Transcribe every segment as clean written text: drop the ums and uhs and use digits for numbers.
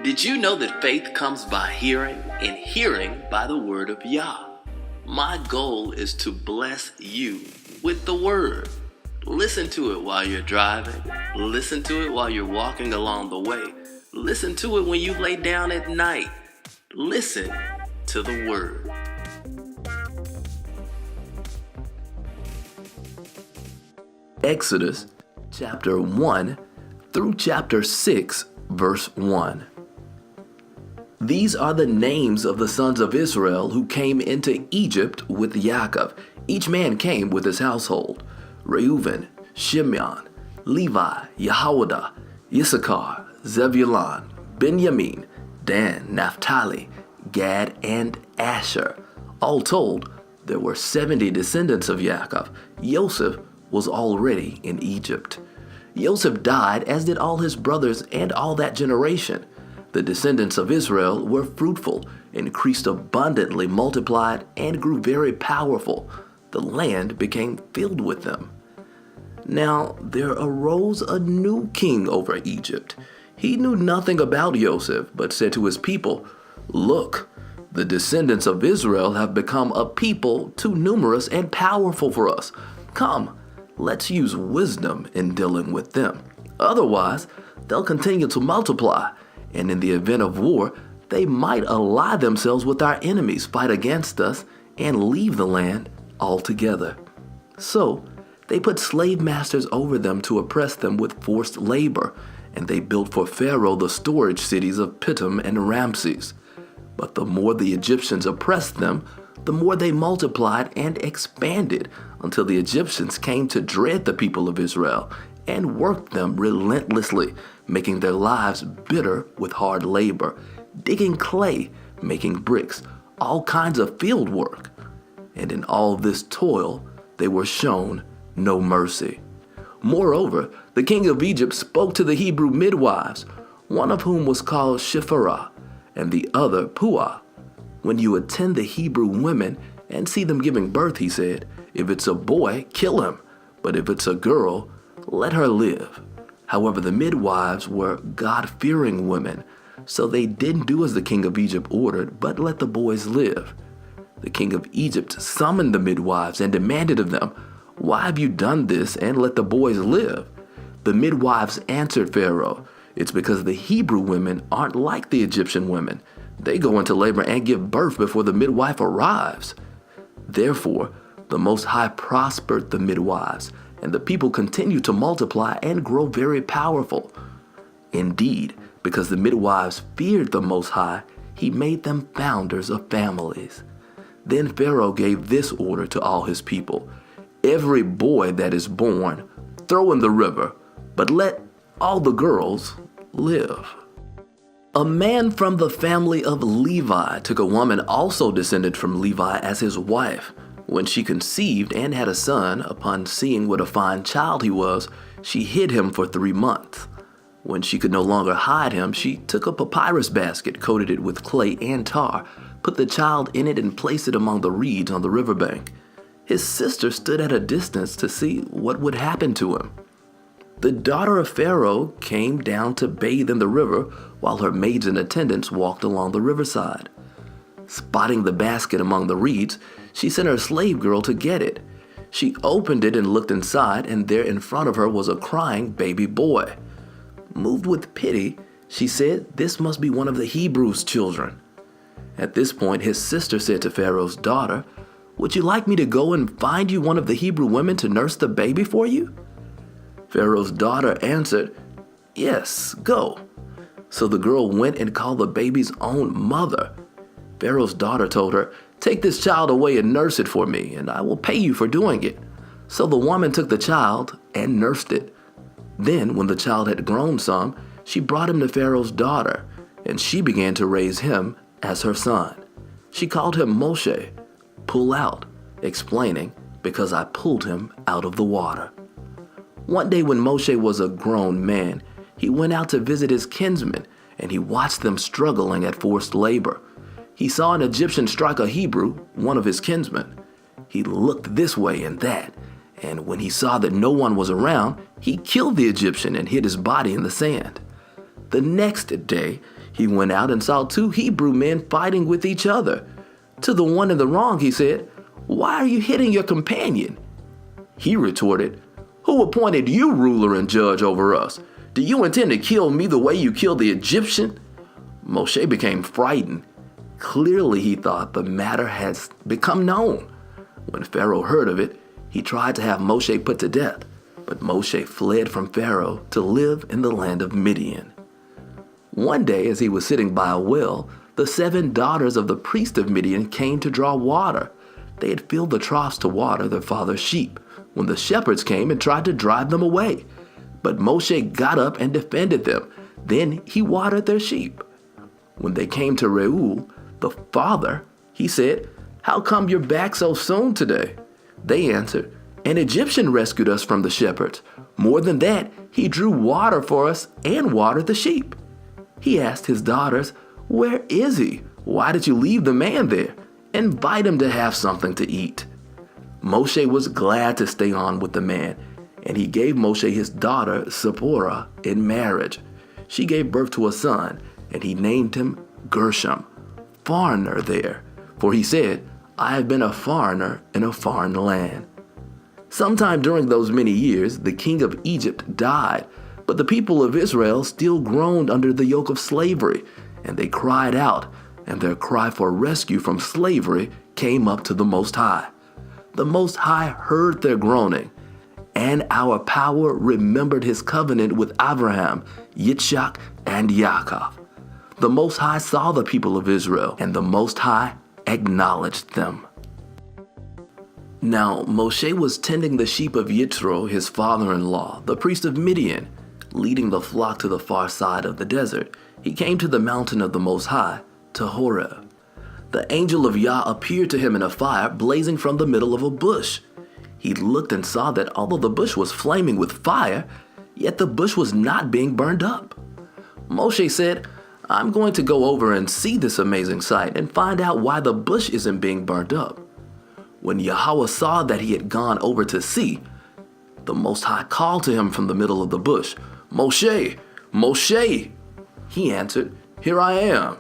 Did you know that faith comes by hearing, and hearing by the Word of Yah? My goal is to bless you with the Word. Listen to it while you're driving. Listen to it while you're walking along the way. Listen to it when you lay down at night. Listen to the Word. Exodus chapter 1 through chapter 6, verse 1. These are the names of the sons of Israel who came into Egypt with Yaakov. Each man came with his household: Reuben, Shimon, Levi, Yehudah, Issachar, Zebulun, Benjamin, Dan, Naphtali, Gad, and Asher. All told, there were 70 descendants of Yaakov. Joseph was already in Egypt. Joseph died, as did all his brothers and all that generation. The descendants of Israel were fruitful, increased abundantly, multiplied, and grew very powerful. The land became filled with them. Now there arose a new king over Egypt. He knew nothing about Joseph, but said to his people, "Look, the descendants of Israel have become a people too numerous and powerful for us. Come, let's use wisdom in dealing with them. Otherwise, they'll continue to multiply, and in the event of war, they might ally themselves with our enemies, fight against us, and leave the land altogether." So they put slave masters over them to oppress them with forced labor, and they built for Pharaoh the storage cities of Pithom and Ramses. But the more the Egyptians oppressed them, the more they multiplied and expanded, until the Egyptians came to dread the people of Israel and worked them relentlessly, making their lives bitter with hard labor, digging clay, making bricks, all kinds of field work. And in all this toil, they were shown no mercy. Moreover, the king of Egypt spoke to the Hebrew midwives, one of whom was called Shiphrah, and the other Puah. "When you attend the Hebrew women and see them giving birth," he said, "if it's a boy, kill him, but if it's a girl, let her live." However, the midwives were God-fearing women, so they didn't do as the king of Egypt ordered, but let the boys live. The king of Egypt summoned the midwives and demanded of them, "Why have you done this and let the boys live?" The midwives answered Pharaoh, "It's because the Hebrew women aren't like the Egyptian women. They go into labor and give birth before the midwife arrives." Therefore, the Most High prospered the midwives, and the people continued to multiply and grow very powerful. Indeed, because the midwives feared the Most High, he made them founders of families. Then Pharaoh gave this order to all his people: "Every boy that is born, throw in the river, but let all the girls live." A man from the family of Levi took a woman also descended from Levi as his wife. When she conceived and had a son, upon seeing what a fine child he was, she hid him for 3 months. When she could no longer hide him, she took a papyrus basket, coated it with clay and tar, put the child in it, and placed it among the reeds on the riverbank. His sister stood at a distance to see what would happen to him. The daughter of Pharaoh came down to bathe in the river, while her maids and attendants walked along the riverside. Spotting the basket among the reeds, she sent her slave girl to get it. She opened it and looked inside, and there in front of her was a crying baby boy. Moved with pity, she said, "This must be one of the Hebrews' children." At this point, his sister said to Pharaoh's daughter, "Would you like me to go and find you one of the Hebrew women to nurse the baby for you?" Pharaoh's daughter answered, "Yes, go." So the girl went and called the baby's own mother. Pharaoh's daughter told her, "Take this child away and nurse it for me, and I will pay you for doing it." So the woman took the child and nursed it. Then, when the child had grown some, she brought him to Pharaoh's daughter, and she began to raise him as her son. She called him Moshe, pull out, explaining, "Because I pulled him out of the water." One day when Moshe was a grown man, he went out to visit his kinsmen, and he watched them struggling at forced labor. He saw an Egyptian strike a Hebrew, one of his kinsmen. He looked this way and that, and when he saw that no one was around, he killed the Egyptian and hid his body in the sand. The next day, he went out and saw 2 Hebrew men fighting with each other. To the one in the wrong, he said, "Why are you hitting your companion?" He retorted, "Who appointed you ruler and judge over us? Do you intend to kill me the way you killed the Egyptian?" Moshe became frightened. Clearly, he thought the matter has become known. When Pharaoh heard of it, he tried to have Moshe put to death, but Moshe fled from Pharaoh to live in the land of Midian. One day, as he was sitting by a well, the 7 daughters of the priest of Midian came to draw water. They had filled the troughs to water their father's sheep, when the shepherds came and tried to drive them away. But Moshe got up and defended them. Then he watered their sheep. When they came to Reuel, the father, he said, "How come you're back so soon today?" They answered, "An Egyptian rescued us from the shepherds. More than that, he drew water for us and watered the sheep." He asked his daughters, "Where is he? Why did you leave the man there? Invite him to have something to eat." Moshe was glad to stay on with the man, and he gave Moshe his daughter Zipporah in marriage. She gave birth to a son, and he named him Gershom, foreigner there, for he said, "I have been a foreigner in a foreign land." Sometime during those many years, the king of Egypt died, but the people of Israel still groaned under the yoke of slavery, and they cried out, and their cry for rescue from slavery came up to the Most High. The Most High heard their groaning, and our power remembered his covenant with Abraham, Yitzchak, and Yaakov. The Most High saw the people of Israel, and the Most High acknowledged them. Now Moshe was tending the sheep of Yitro, his father-in-law, the priest of Midian, leading the flock to the far side of the desert. He came to the mountain of the Most High, to Horeb. The angel of Yah appeared to him in a fire blazing from the middle of a bush. He looked and saw that although the bush was flaming with fire, yet the bush was not being burned up. Moshe said, "I'm going to go over and see this amazing sight and find out why the bush isn't being burned up." When Yahweh saw that he had gone over to see, the Most High called to him from the middle of the bush, "Moshe, Moshe!" He answered, "Here I am."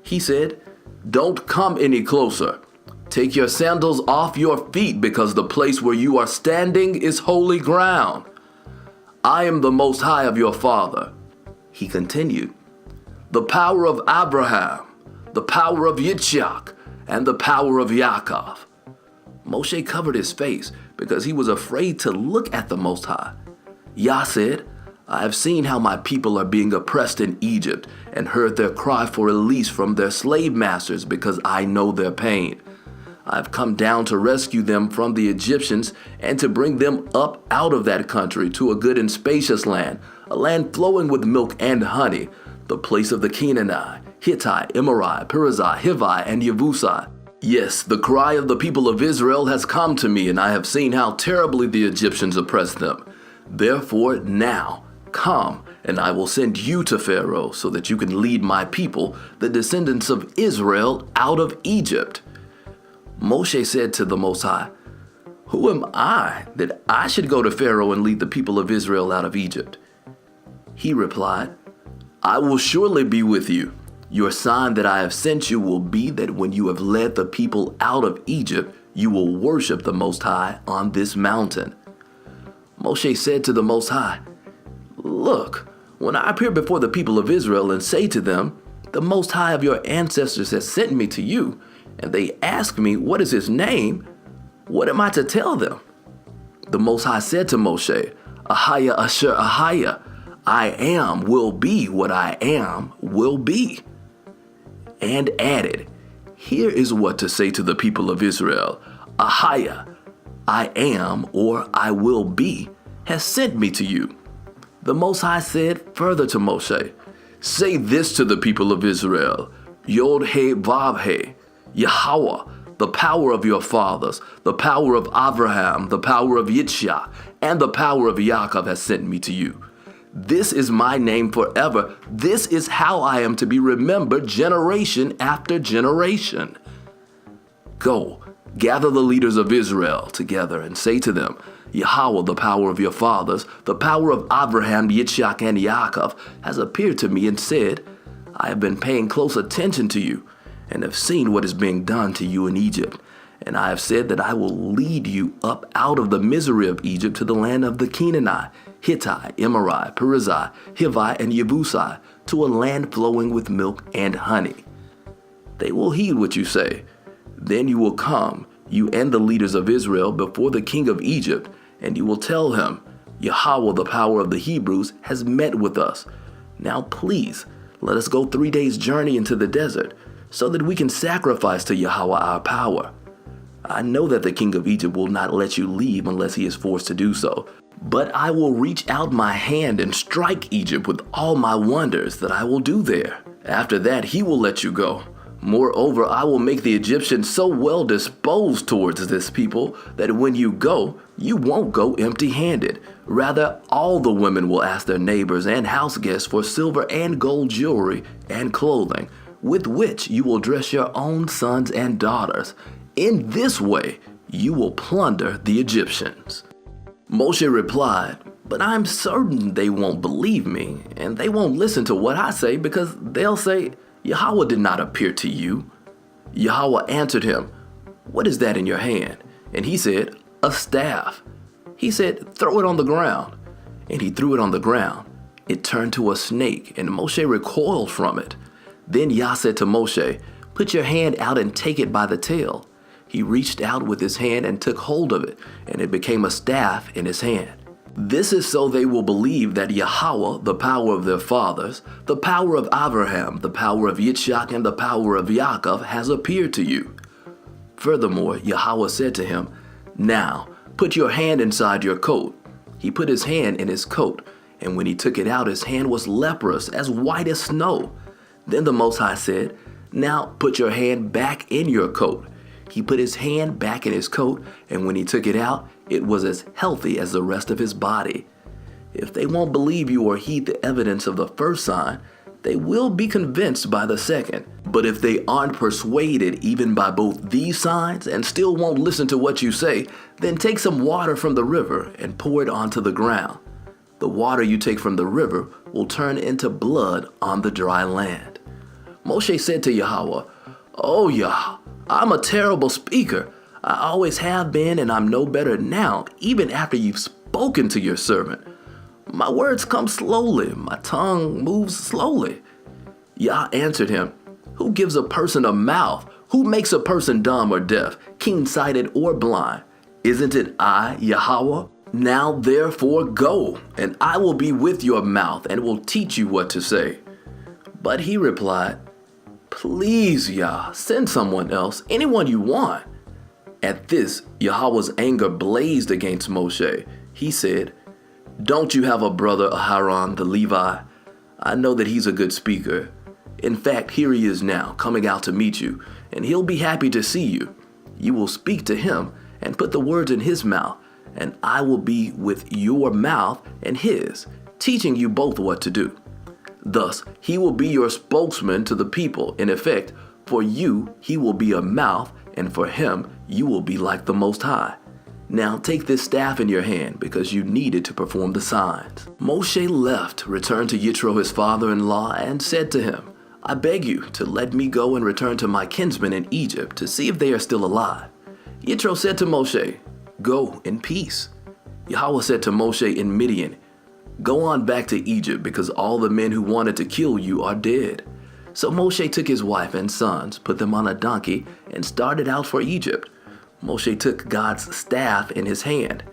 He said, "Don't come any closer. Take your sandals off your feet, because the place where you are standing is holy ground. I am the Most High of your father." He continued, "The power of Abraham, the power of Yitzchak, and the power of Yaakov." Moshe covered his face because he was afraid to look at the Most High. Yah said, "I have seen how my people are being oppressed in Egypt and heard their cry for release from their slave masters because I know their pain. I have come down to rescue them from the Egyptians and to bring them up out of that country to a good and spacious land, a land flowing with milk and honey, the place of the Canaanite, Hittite, Amorite, Perizzite, Hivite, and Yebusite. Yes, the cry of the people of Israel has come to me, and I have seen how terribly the Egyptians oppress them. Therefore now, come, and I will send you to Pharaoh so that you can lead my people, the descendants of Israel, out of Egypt." Moshe said to the Most High, "Who am I that I should go to Pharaoh and lead the people of Israel out of Egypt?" He replied, "I will surely be with you. Your sign that I have sent you will be that when you have led the people out of Egypt, you will worship the Most High on this mountain." Moshe said to the Most High, "Look, when I appear before the people of Israel and say to them, 'The Most High of your ancestors has sent me to you,' and they ask me, 'What is his name?' what am I to tell them?" The Most High said to Moshe, "Ahaya asher Ahaya, I am will be what I am will be," and added, "Here is what to say to the people of Israel, Ahaya, I am or I will be, has sent me to you." The Most High said further to Moshe, "Say this to the people of Israel, Yod He Vav He, Yahweh, the power of your fathers, the power of Abraham, the power of Yitzchak, and the power of Yaakov has sent me to you. This is my name forever. This is how I am to be remembered generation after generation. Go, gather the leaders of Israel together and say to them, Yahweh, the power of your fathers, the power of Abraham, Yitzchak, and Yaakov, has appeared to me and said, I have been paying close attention to you and have seen what is being done to you in Egypt. And I have said that I will lead you up out of the misery of Egypt to the land of the Canaanite, Hittite, Amorite, Perizzite, Hivite, and Yebusite, to a land flowing with milk and honey. They will heed what you say. Then you will come, you and the leaders of Israel, before the king of Egypt, and you will tell him, Yahweh, the power of the Hebrews, has met with us. Now please, let us go 3 days' journey into the desert, so that we can sacrifice to Yahweh our power. I know that the king of Egypt will not let you leave unless he is forced to do so. But I will reach out my hand and strike Egypt with all my wonders that I will do there. After that, he will let you go. Moreover, I will make the Egyptians so well disposed towards this people that when you go, you won't go empty-handed. Rather, all the women will ask their neighbors and house guests for silver and gold jewelry and clothing, with which you will dress your own sons and daughters. In this way, you will plunder the Egyptians. Moshe replied, but I'm certain they won't believe me, and they won't listen to what I say because they'll say, Yahweh did not appear to you. Yahweh answered him, what is that in your hand? And he said, a staff. He said, throw it on the ground. And he threw it on the ground. It turned to a snake, and Moshe recoiled from it. Then Yah said to Moshe, put your hand out and take it by the tail. He reached out with his hand and took hold of it, and it became a staff in his hand. This is so they will believe that Yahweh, the power of their fathers, the power of Abraham, the power of Yitzchak, and the power of Yaakov has appeared to you. Furthermore, Yahweh said to him, now put your hand inside your coat. He put his hand in his coat, and when he took it out, his hand was leprous, as white as snow. Then the Most High said, now put your hand back in your coat. He put his hand back in his coat, and when he took it out, it was as healthy as the rest of his body. If they won't believe you or heed the evidence of the first sign, they will be convinced by the second. But if they aren't persuaded even by both these signs and still won't listen to what you say, then take some water from the river and pour it onto the ground. The water you take from the river will turn into blood on the dry land. Moshe said to Yahweh, oh Yah, I'm a terrible speaker. I always have been, and I'm no better now, even after you've spoken to your servant. My words come slowly, my tongue moves slowly. Yah answered him, who gives a person a mouth? Who makes a person dumb or deaf, keen-sighted or blind? Isn't it I, Yahweh? Now therefore go, and I will be with your mouth and will teach you what to say. But he replied, please, Yah, send someone else, anyone you want. At this, Yahweh's anger blazed against Moshe. He said, don't you have a brother, Aharon the Levi? I know that he's a good speaker. In fact, here he is now, coming out to meet you, and he'll be happy to see you. You will speak to him and put the words in his mouth, and I will be with your mouth and his, teaching you both what to do. Thus, he will be your spokesman to the people. In effect, for you, he will be a mouth, and for him, you will be like the Most High. Now take this staff in your hand, because you need it to perform the signs. Moshe left, returned to Yitro his father-in-law, and said to him, I beg you to let me go and return to my kinsmen in Egypt to see if they are still alive. Yitro said to Moshe, go in peace. Yahweh said to Moshe in Midian, go on back to Egypt, because all the men who wanted to kill you are dead. So Moshe took his wife and sons, put them on a donkey, and started out for Egypt. Moshe took God's staff in his hand.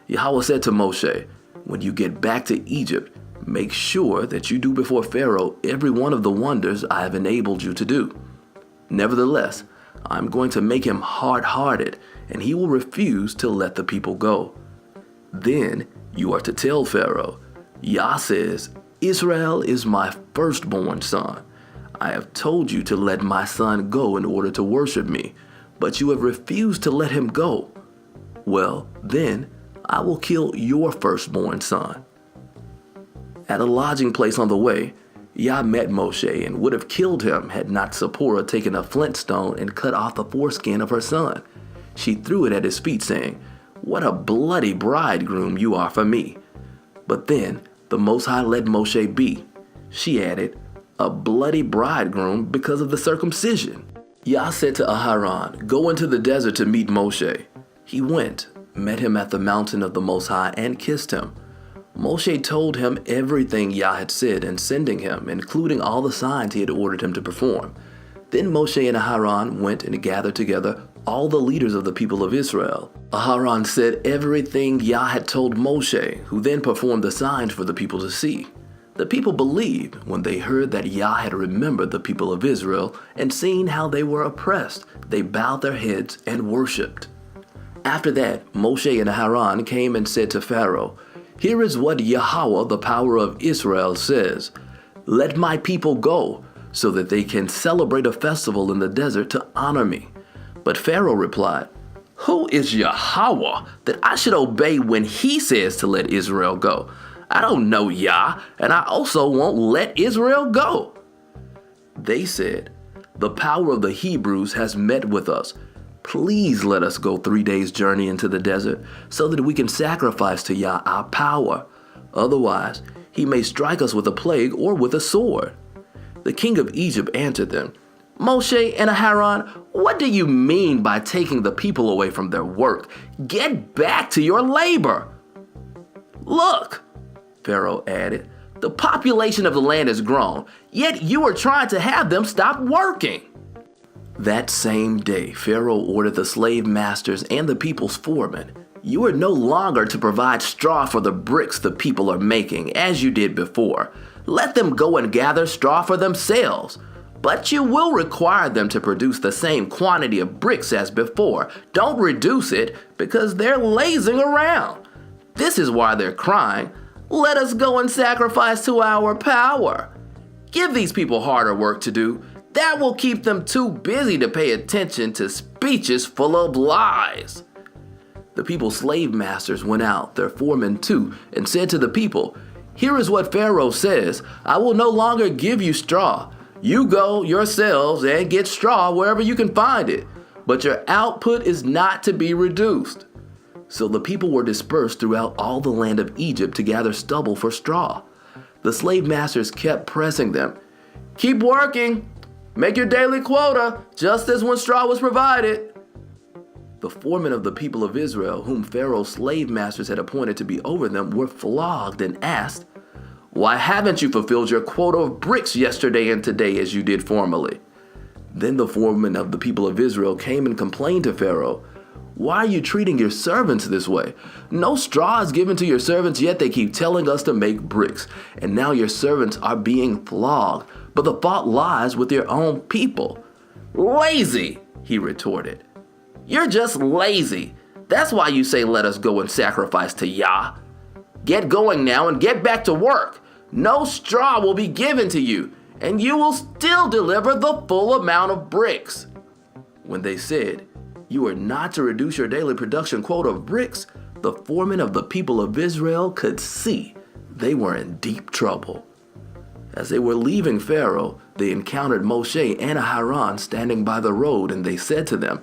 Yahweh said to Moshe, when you get back to Egypt, make sure that you do before Pharaoh every one of the wonders I have enabled you to do. Nevertheless, I'm going to make him hard-hearted, and he will refuse to let the people go. Then you are to tell Pharaoh, Yah says, Israel is my firstborn son. I have told you to let my son go in order to worship me, but you have refused to let him go. Well, then I will kill your firstborn son. At a lodging place on the way, Yah met Moshe and would have killed him had not Zipporah taken a flint stone and cut off the foreskin of her son. She threw it at his feet, saying, what a bloody bridegroom you are for me." But then the Most High let Moshe be. She added, "A bloody bridegroom because of the circumcision." Yah said to Aharon, "Go into the desert to meet Moshe." He went, met him at the mountain of the Most High, and kissed him. Moshe told him everything Yah had said in sending him, including all the signs he had ordered him to perform. Then Moshe and Aharon went and gathered together all the leaders of the people of Israel. Aharon said everything Yah had told Moshe, who then performed the signs for the people to see. The people believed when they heard that Yah had remembered the people of Israel and seen how they were oppressed. They bowed their heads and worshipped. After that, Moshe and Aharon came and said to Pharaoh, "Here is what Yahweh, the power of Israel, says. Let my people go, so that they can celebrate a festival in the desert to honor me." But Pharaoh replied, "Who is Yahweh that I should obey when he says to let Israel go? I don't know Yah, and I also won't let Israel go." They said, "The power of the Hebrews has met with us. Please let us go 3 days' journey into the desert so that we can sacrifice to Yah our power. Otherwise, he may strike us with a plague or with a sword." The king of Egypt answered them, "Moshe and Aharon, what do you mean by taking the people away from their work? Get back to your labor." "Look," Pharaoh added, "the population of the land has grown, yet you are trying to have them stop working." That same day, Pharaoh ordered the slave masters and the people's foremen, "You are no longer to provide straw for the bricks the people are making, as you did before. Let them go and gather straw for themselves. But you will require them to produce the same quantity of bricks as before. Don't reduce it, because they're lazing around. This is why they're crying, 'Let us go and sacrifice to our power.' Give these people harder work to do. That will keep them too busy to pay attention to speeches full of lies." The people's slave masters went out, their foremen too, and said to the people, "Here is what Pharaoh says. I will no longer give you straw. You go yourselves and get straw wherever you can find it, but your output is not to be reduced." So the people were dispersed throughout all the land of Egypt to gather stubble for straw. The slave masters kept pressing them, "Keep working. Make your daily quota, just as when straw was provided." The foremen of the people of Israel, whom Pharaoh's slave masters had appointed to be over them, were flogged and asked, "Why haven't you fulfilled your quota of bricks yesterday and today as you did formerly?" Then the foremen of the people of Israel came and complained to Pharaoh, "Why are you treating your servants this way? No straw is given to your servants, yet they keep telling us to make bricks. And now your servants are being flogged, but the fault lies with your own people." "Lazy," he retorted. "You're just lazy. That's why you say let us go and sacrifice to Yah. Get going now and get back to work. No straw will be given to you, and you will still deliver the full amount of bricks." When they said, "You are not to reduce your daily production quota of bricks," the foremen of the people of Israel could see they were in deep trouble. As they were leaving Pharaoh, they encountered Moshe and Aharon standing by the road, and they said to them,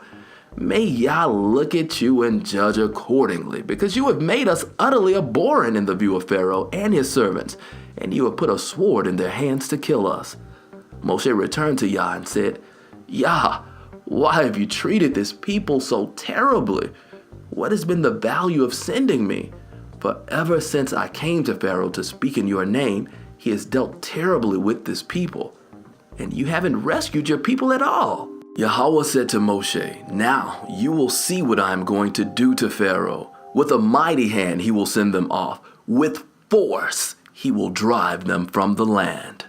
"May Yah look at you and judge accordingly, because you have made us utterly abhorrent in the view of Pharaoh and his servants, and you have put a sword in their hands to kill us." Moshe returned to Yah and said, "Yah, why have you treated this people so terribly? What has been the value of sending me? For ever since I came to Pharaoh to speak in your name, he has dealt terribly with this people, and you haven't rescued your people at all." Yahweh said to Moshe, "Now you will see what I am going to do to Pharaoh. With a mighty hand he will send them off. With force he will drive them from the land."